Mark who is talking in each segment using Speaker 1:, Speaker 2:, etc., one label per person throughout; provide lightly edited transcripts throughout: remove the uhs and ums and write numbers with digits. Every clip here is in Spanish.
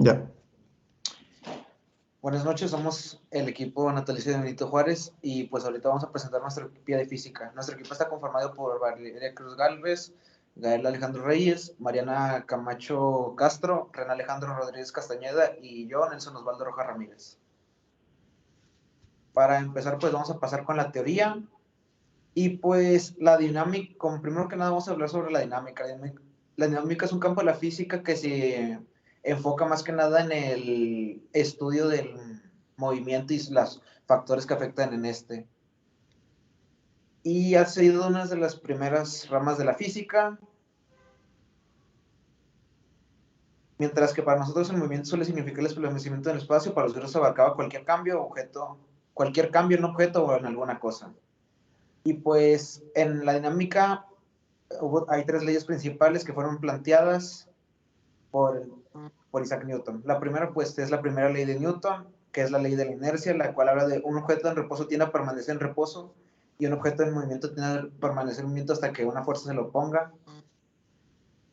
Speaker 1: Ya.
Speaker 2: Buenas noches, somos el equipo natalicio de Benito Juárez y pues ahorita vamos a presentar nuestro equipo de física. Nuestro equipo está conformado por Valeria Cruz Galvez, Gael Alejandro Reyes, Mariana Camacho Castro, René Alejandro Rodríguez Castañeda y yo, Nelson Osvaldo Rojas Ramírez. Para empezar, pues vamos a pasar con la teoría y pues la dinámica. Primero que nada vamos a hablar sobre la dinámica. La dinámica es un campo de la física que se enfoca más que nada en el estudio del movimiento y los factores que afectan en este. Y ha sido una de las primeras ramas de la física, mientras que para nosotros el movimiento suele significar el establecimiento del espacio. Para los griegos abarcaba cualquier cambio en un objeto o en alguna cosa. Y pues en la dinámica hay tres leyes principales que fueron planteadas por Isaac Newton. La primera, pues, es la primera ley de Newton, que es la ley de la inercia, la cual habla de un objeto en reposo tiende a permanecer en reposo y un objeto en movimiento tiende a permanecer en movimiento hasta que una fuerza se lo oponga.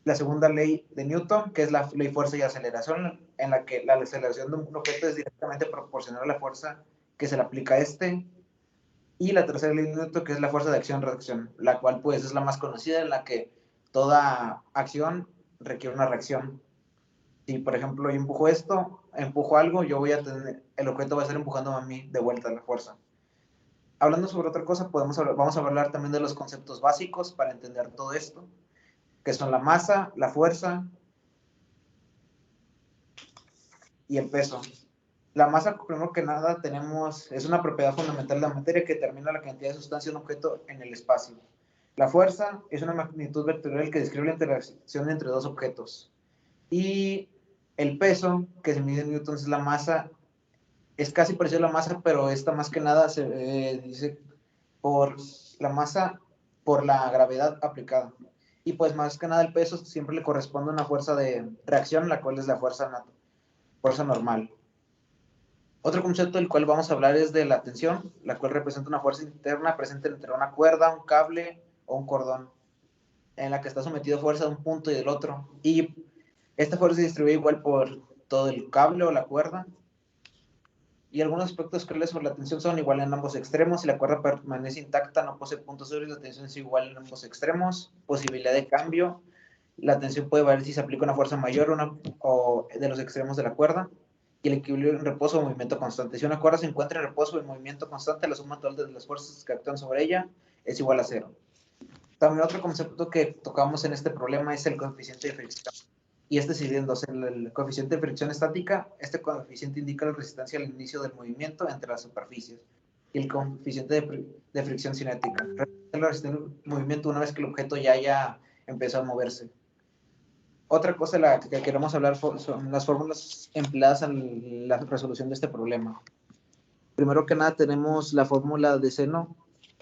Speaker 2: La segunda ley de Newton, que es la ley fuerza y aceleración, en la que la aceleración de un objeto es directamente proporcional a la fuerza que se le aplica a este. Y la tercera ley de Newton, que es la fuerza de acción-reacción, la cual pues es la más conocida, en la que toda acción requiere una reacción. Si, por ejemplo, yo empujo algo, el objeto va a estar empujando a mí de vuelta a la fuerza. Hablando sobre otra cosa, vamos a hablar también de los conceptos básicos para entender todo esto, que son la masa, la fuerza y el peso. La masa, primero que nada, es una propiedad fundamental de la materia que determina la cantidad de sustancia de un objeto en el espacio. La fuerza es una magnitud vectorial que describe la interacción entre dos objetos. Y el peso, que se mide en newtons, es la masa. Es casi parecido a la masa, pero esta más que nada se dice por la masa, por la gravedad aplicada. Y pues más que nada el peso siempre le corresponde a una fuerza de reacción, la cual es la fuerza normal. Otro concepto del cual vamos a hablar es de la tensión, la cual representa una fuerza interna presente entre una cuerda, un cable o un cordón, en la que está sometido fuerza de un punto y del otro. Y esta fuerza se distribuye igual por todo el cable o la cuerda. Y algunos aspectos claves sobre la tensión son igual en ambos extremos. Si la cuerda permanece intacta, no posee puntos sólidos, la tensión es igual en ambos extremos. Posibilidad de cambio. La tensión puede variar si se aplica una fuerza mayor o de los extremos de la cuerda. Y el equilibrio en reposo o movimiento constante. Si una cuerda se encuentra en reposo o en movimiento constante, la suma total de las fuerzas que actúan sobre ella es igual a cero. También otro concepto que tocamos en este problema es el coeficiente de fricción. Y este siguiéndose el coeficiente de fricción estática, este coeficiente indica la resistencia al inicio del movimiento entre las superficies. Y el coeficiente de fricción cinética, la resistencia del movimiento una vez que el objeto ya haya empezado a moverse. Otra cosa de la que queremos hablar son las fórmulas empleadas en la resolución de este problema. Primero que nada tenemos la fórmula de seno,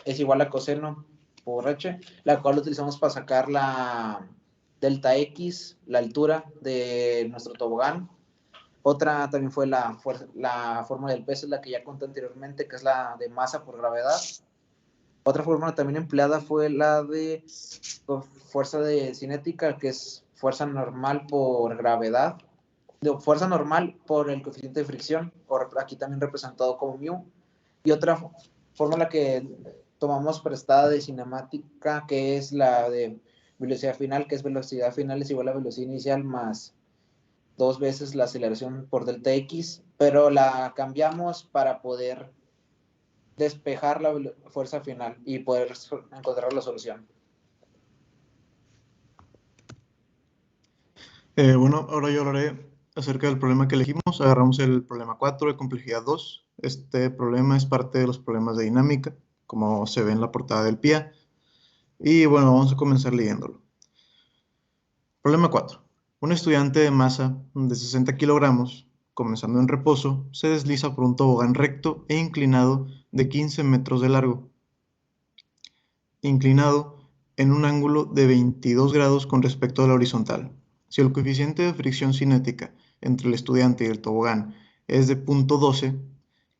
Speaker 2: es igual a coseno por h, la cual utilizamos para sacar la delta x, la altura de nuestro tobogán. Otra también fue la fórmula del peso, la que ya conté anteriormente, que es la de masa por gravedad. Otra fórmula también empleada fue la de fuerza de cinética, que es fuerza normal por gravedad, fuerza normal por el coeficiente de fricción, aquí también representado como mu. Y otra fórmula que tomamos prestada de cinemática, que es la de velocidad final, que es velocidad final es igual a velocidad inicial más 2 veces la aceleración por delta x, pero la cambiamos para poder despejar la fuerza final y poder encontrar la solución.
Speaker 1: Bueno, ahora yo hablaré acerca del problema que elegimos. Agarramos el problema 4 de complejidad 2. Este problema es parte de los problemas de dinámica, como se ve en la portada del PIA. Y bueno, vamos a comenzar leyéndolo. Problema 4. Un estudiante de masa de 60 kilogramos, comenzando en reposo, se desliza por un tobogán recto e inclinado de 15 metros de largo. Inclinado en un ángulo de 22 grados con respecto a la horizontal. Si el coeficiente de fricción cinética entre el estudiante y el tobogán es de 0.12,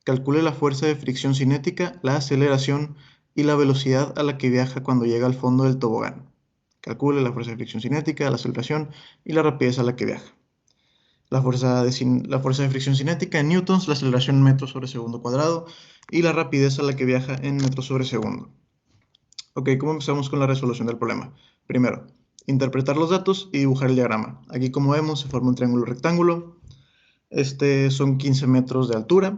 Speaker 1: calcule la fuerza de fricción cinética, la aceleración y la velocidad a la que viaja cuando llega al fondo del tobogán. Calcule la fuerza de fricción cinética, la aceleración y la rapidez a la que viaja. la fuerza de fricción cinética en newtons, la aceleración en metros sobre segundo cuadrado y la rapidez a la que viaja en metros sobre segundo. Ok, ¿cómo empezamos con la resolución del problema? Primero, interpretar los datos y dibujar el diagrama. Aquí, como vemos, se forma un triángulo rectángulo. Son 15 metros de altura.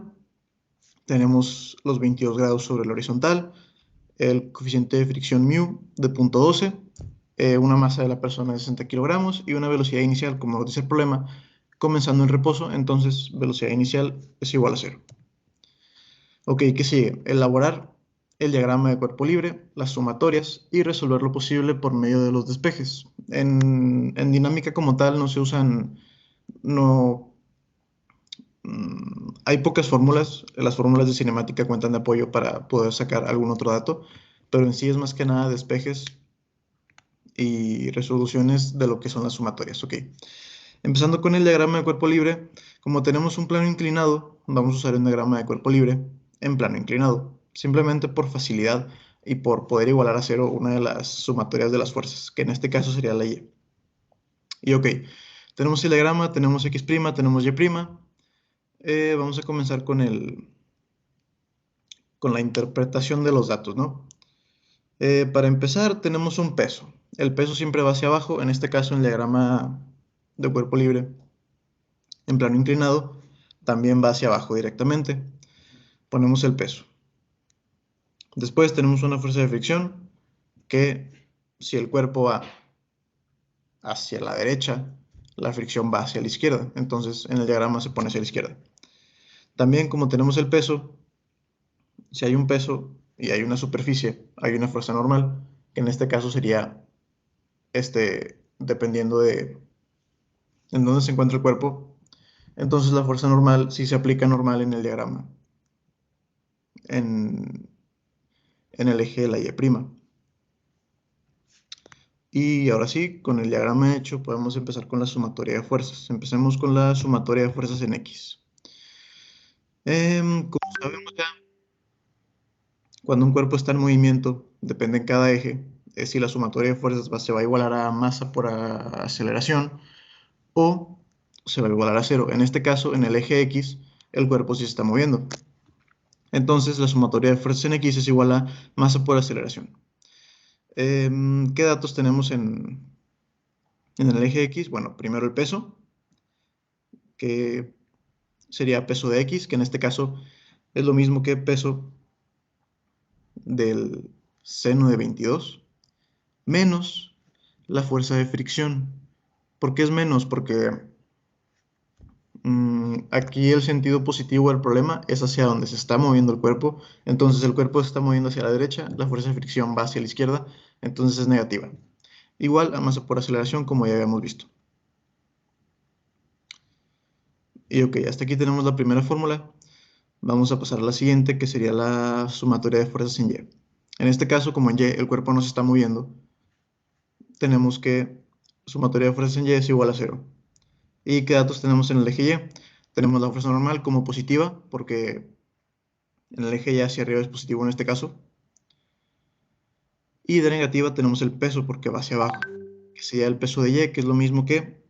Speaker 1: Tenemos los 22 grados sobre el horizontal, el coeficiente de fricción μ de 0.12, una masa de la persona de 60 kilogramos y una velocidad inicial, como nos dice el problema, comenzando en reposo, entonces velocidad inicial es igual a 0. Ok, ¿qué sigue? Elaborar el diagrama de cuerpo libre, las sumatorias y resolver lo posible por medio de los despejes. En dinámica como tal no se usan, no, hay pocas fórmulas, las fórmulas de cinemática cuentan de apoyo para poder sacar algún otro dato, pero en sí es más que nada despejes y resoluciones de lo que son las sumatorias. Ok, empezando con el diagrama de cuerpo libre, como tenemos un plano inclinado, vamos a usar un diagrama de cuerpo libre en plano inclinado, simplemente por facilidad y por poder igualar a cero una de las sumatorias de las fuerzas, que en este caso sería la y. Y ok, tenemos el diagrama, tenemos x', tenemos y'. Vamos a comenzar con la interpretación de los datos, ¿no? Para empezar, tenemos un peso. El peso siempre va hacia abajo, en este caso en el diagrama de cuerpo libre en plano inclinado, también va hacia abajo directamente. Ponemos el peso. Después tenemos una fuerza de fricción que si el cuerpo va hacia la derecha, la fricción va hacia la izquierda. Entonces en el diagrama se pone hacia la izquierda. También como tenemos el peso, si hay un peso y hay una superficie, hay una fuerza normal, que en este caso sería, dependiendo de en dónde se encuentra el cuerpo, entonces la fuerza normal sí se aplica normal en el diagrama, en, en el eje de la y'. Y ahora sí, con el diagrama hecho, podemos empezar con la sumatoria de fuerzas. Empecemos con la sumatoria de fuerzas en X. Como sabemos ya, cuando un cuerpo está en movimiento, depende en cada eje, es si la sumatoria de fuerzas se va a igualar a masa por aceleración o se va a igualar a cero. En este caso, en el eje X, el cuerpo sí se está moviendo. Entonces, la sumatoria de fuerzas en X es igual a masa por aceleración. ¿Qué datos tenemos en el eje X? Bueno, primero el peso, que sería peso de X, que en este caso es lo mismo que peso del seno de 22, menos la fuerza de fricción. ¿Por qué es menos? Porque aquí el sentido positivo del problema es hacia donde se está moviendo el cuerpo. Entonces el cuerpo se está moviendo hacia la derecha, la fuerza de fricción va hacia la izquierda, entonces es negativa. Igual a masa por aceleración, como ya habíamos visto. Y ok, hasta aquí tenemos la primera fórmula. Vamos a pasar a la siguiente, que sería la sumatoria de fuerzas en Y. En este caso, como en Y el cuerpo no se está moviendo, tenemos que sumatoria de fuerzas en Y es igual a 0. ¿Y qué datos tenemos en el eje Y? Tenemos la fuerza normal como positiva, porque en el eje Y hacia arriba es positivo en este caso. Y de negativa tenemos el peso, porque va hacia abajo, que sería el peso de Y, que es lo mismo que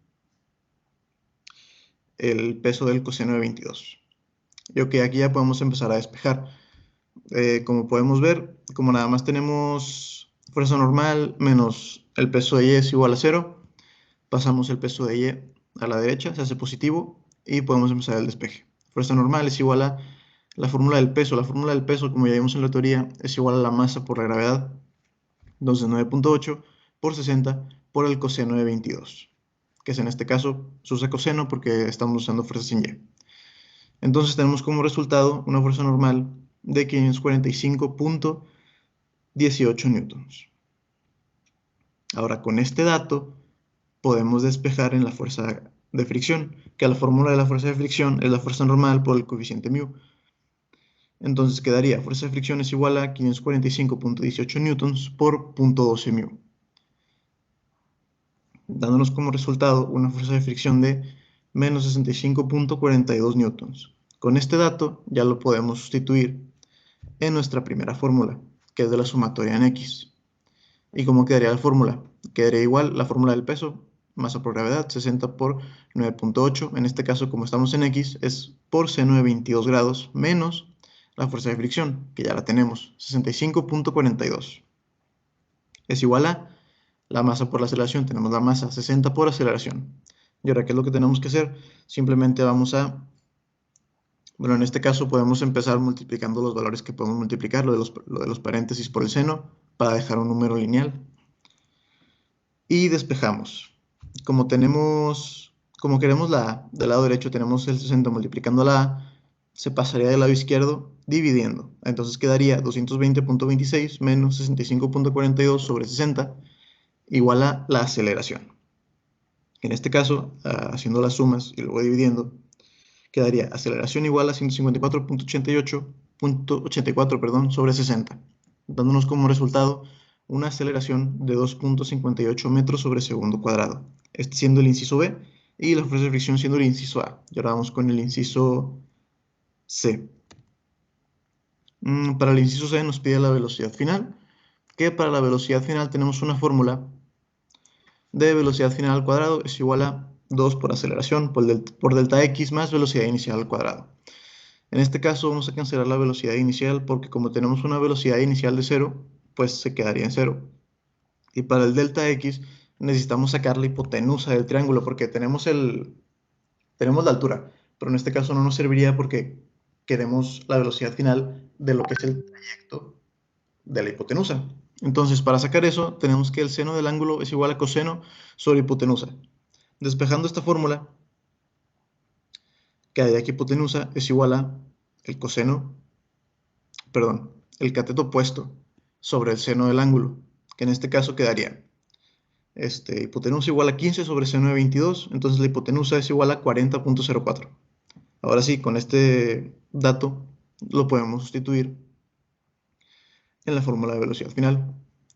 Speaker 1: el peso del coseno de 22. Y ok, aquí ya podemos empezar a despejar. Como podemos ver, como nada más tenemos fuerza normal menos el peso de Y es igual a 0, pasamos el peso de Y a la derecha, se hace positivo y podemos empezar el despeje. Fuerza normal es igual a la fórmula del peso. La fórmula del peso, como ya vimos en la teoría, es igual a la masa por la gravedad, entonces 9.8 por 60 por el coseno de 22, que es en este caso se usa coseno porque estamos usando fuerzas en Y. Entonces tenemos como resultado una fuerza normal de 545.18 newtons. Ahora, con este dato podemos despejar en la fuerza de fricción, que la fórmula de la fuerza de fricción es la fuerza normal por el coeficiente μ. Entonces quedaría fuerza de fricción es igual a 545.18 newtons por 0.12 μ, dándonos como resultado una fuerza de fricción de menos 65.42 newtons. Con este dato ya lo podemos sustituir en nuestra primera fórmula, que es de la sumatoria en X. ¿Y cómo quedaría la fórmula? Quedaría igual la fórmula del peso, masa por gravedad, 60 por 9.8. En este caso, como estamos en X, es por seno de 22 grados menos la fuerza de fricción, que ya la tenemos, 65.42. Es igual a la masa por la aceleración. Tenemos la masa 60 por aceleración. Y ahora, ¿qué es lo que tenemos que hacer? Simplemente vamos a... Bueno, en este caso podemos empezar multiplicando los valores que podemos multiplicar, lo de los paréntesis por el seno, para dejar un número lineal. Y despejamos. Como queremos la A, del lado derecho tenemos el 60 multiplicando la A, se pasaría del lado izquierdo dividiendo. Entonces quedaría 220.26 menos 65.42 sobre 60 igual a la aceleración. En este caso, haciendo las sumas y luego dividiendo, quedaría aceleración igual a 154.84 sobre 60, dándonos como resultado una aceleración de 2.58 metros sobre segundo cuadrado, este siendo el inciso B y la fuerza de fricción siendo el inciso A. Y ahora vamos con el inciso C. Para el inciso C nos pide la velocidad final, que para la velocidad final tenemos una fórmula de velocidad final al cuadrado es igual a 2 por aceleración por delta x más velocidad inicial al cuadrado. En este caso vamos a cancelar la velocidad inicial porque como tenemos una velocidad inicial de 0, pues se quedaría en 0. Y para el delta x necesitamos sacar la hipotenusa del triángulo porque tenemos la altura, pero en este caso no nos serviría porque queremos la velocidad final de lo que es el trayecto de la hipotenusa. Entonces, para sacar eso, tenemos que el seno del ángulo es igual a coseno sobre hipotenusa. Despejando esta fórmula, que hay aquí hipotenusa es igual a el coseno, perdón, el cateto opuesto sobre el seno del ángulo, que en este caso quedaría hipotenusa igual a 15 sobre seno de 22, entonces la hipotenusa es igual a 40.04. Ahora sí, con este dato lo podemos sustituir en la fórmula de velocidad final,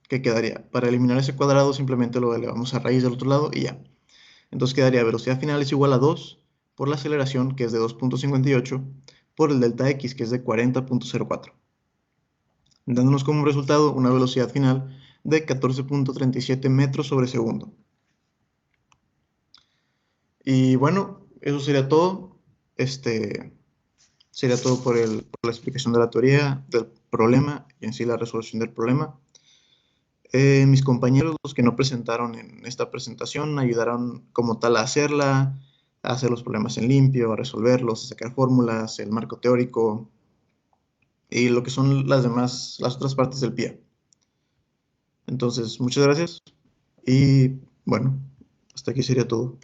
Speaker 1: que quedaría, para eliminar ese cuadrado simplemente lo elevamos a raíz del otro lado y ya. Entonces quedaría velocidad final es igual a 2 por la aceleración, que es de 2.58, por el delta x, que es de 40.04, dándonos como resultado una velocidad final de 14.37 metros sobre segundo. Y bueno, eso sería todo. Sería todo por la explicación de la teoría, del problema y en sí la resolución del problema. Mis compañeros, los que no presentaron en esta presentación, ayudaron como tal a hacerla, a hacer los problemas en limpio, a resolverlos, a sacar fórmulas, el marco teórico y lo que son las otras partes del PIA. Entonces, muchas gracias y bueno, hasta aquí sería todo.